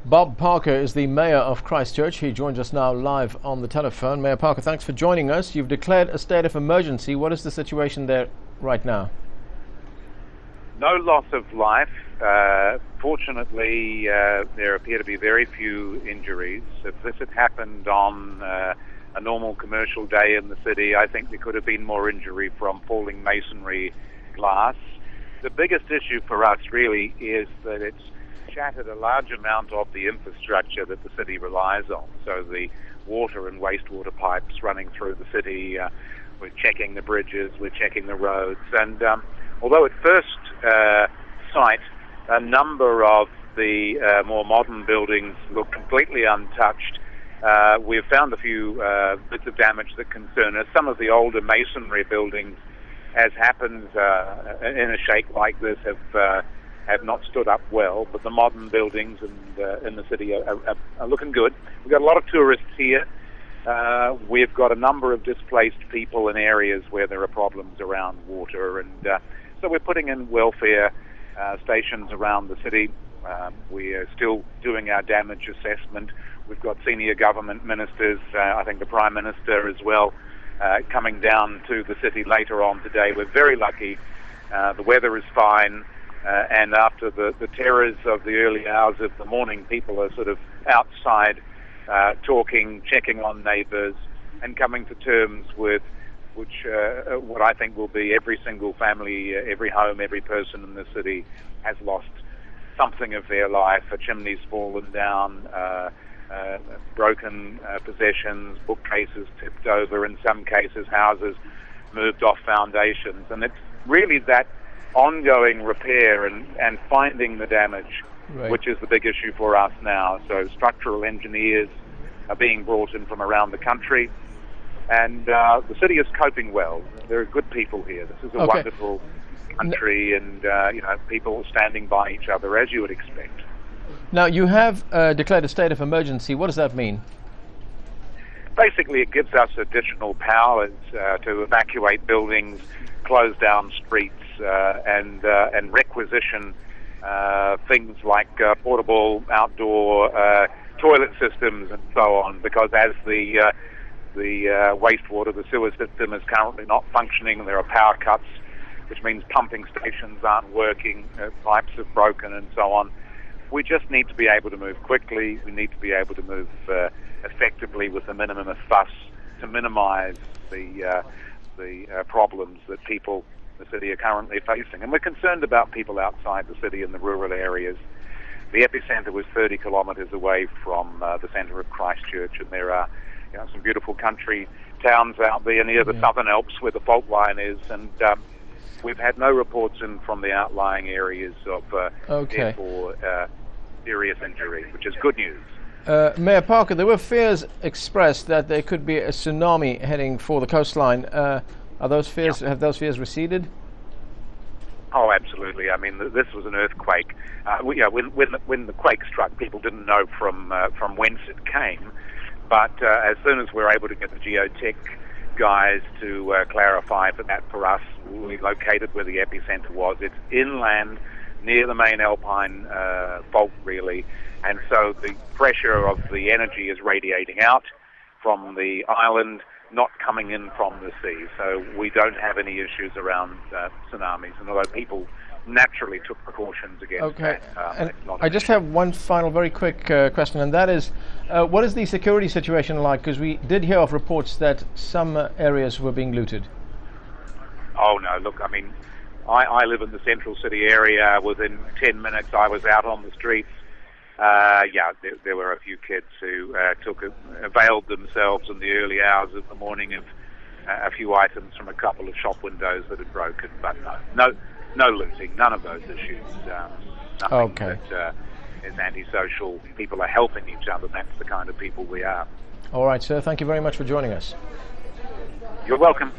Bob Parker is the Mayor of Christchurch. He joins us now live on the telephone. Mayor Parker, thanks for joining us. You've declared a state of emergency. What is the situation there right now? No loss of life. Fortunately, there appear to be very few injuries. If this had happened on a normal commercial day in the city, I think there could have been more injury from falling masonry glass. The biggest issue for us really is that it's shattered a large amount of the infrastructure that the city relies on. So the water and wastewater pipes running through the city, we're checking the bridges, we're checking the roads. And although at first sight, a number of the more modern buildings look completely untouched, we've found a few bits of damage that concern us. Some of the older masonry buildings, as happens in a shake like this, have not stood up well, but the modern buildings in the city are looking good. We've got a lot of tourists here. We've got a number of displaced people in areas where there are problems around water, and so we're putting in welfare stations around the city. We are still doing our damage assessment. We've got senior government ministers, I think the Prime Minister as well, coming down to the city later on today. We're very lucky. The weather is fine. And after the terrors of the early hours of the morning, people are sort of outside talking, checking on neighbours, and coming to terms with what I think will be every single family, every home, every person in the city has lost something of their life. A chimney's fallen down, broken possessions, bookcases tipped over, in some cases houses moved off foundations. And it's really that ongoing repair and finding the damage, Right. which is the big issue for us now. So structural engineers are being brought in from around the country, and the city is coping well. There are good people here. This is a Okay. wonderful country, and people standing by each other, as you would expect. Now, you have declared a state of emergency. What does that mean? Basically, it gives us additional powers to evacuate buildings, close down streets, and requisition things like portable outdoor toilet systems and so on. Because as the wastewater, the sewer system is currently not functioning, there are power cuts, which means pumping stations aren't working, pipes have broken, and so on. We just need to be able to move quickly. We need to be able to move effectively with a minimum of fuss to minimise the problems that people in the city are currently facing. And we're concerned about people outside the city in the rural areas. The epicentre was 30 kilometres away from the centre of Christchurch, and there are some beautiful country towns out there near the Southern Alps where the fault line is, and we've had no reports in from the outlying areas of therefore serious injury, which is good news. Mayor Parker, there were fears expressed that there could be a tsunami heading for the coastline. Have those fears receded? Oh, absolutely. I mean, this was an earthquake. When the quake struck, people didn't know from whence it came. But as soon as we were able to get the geotech guys to clarify that for us, we located where the epicenter was. It's inland, near the main alpine fault, really. And so the pressure of the energy is radiating out from the island, not coming in from the sea. So we don't have any issues around tsunamis. And although people naturally took precautions against that, and I just have one final very quick question, and that is, what is the security situation like? Because we did hear of reports that some areas were being looted. Oh, no, look, I mean, I live in the central city area. Within 10 minutes I was out on the streets. There were a few kids who availed themselves in the early hours of the morning of a few items from a couple of shop windows that had broken, but no looting, none of those issues. Nothing that is antisocial. People are helping each other. That's the kind of people we are. All right, sir. Thank you very much for joining us. You're welcome.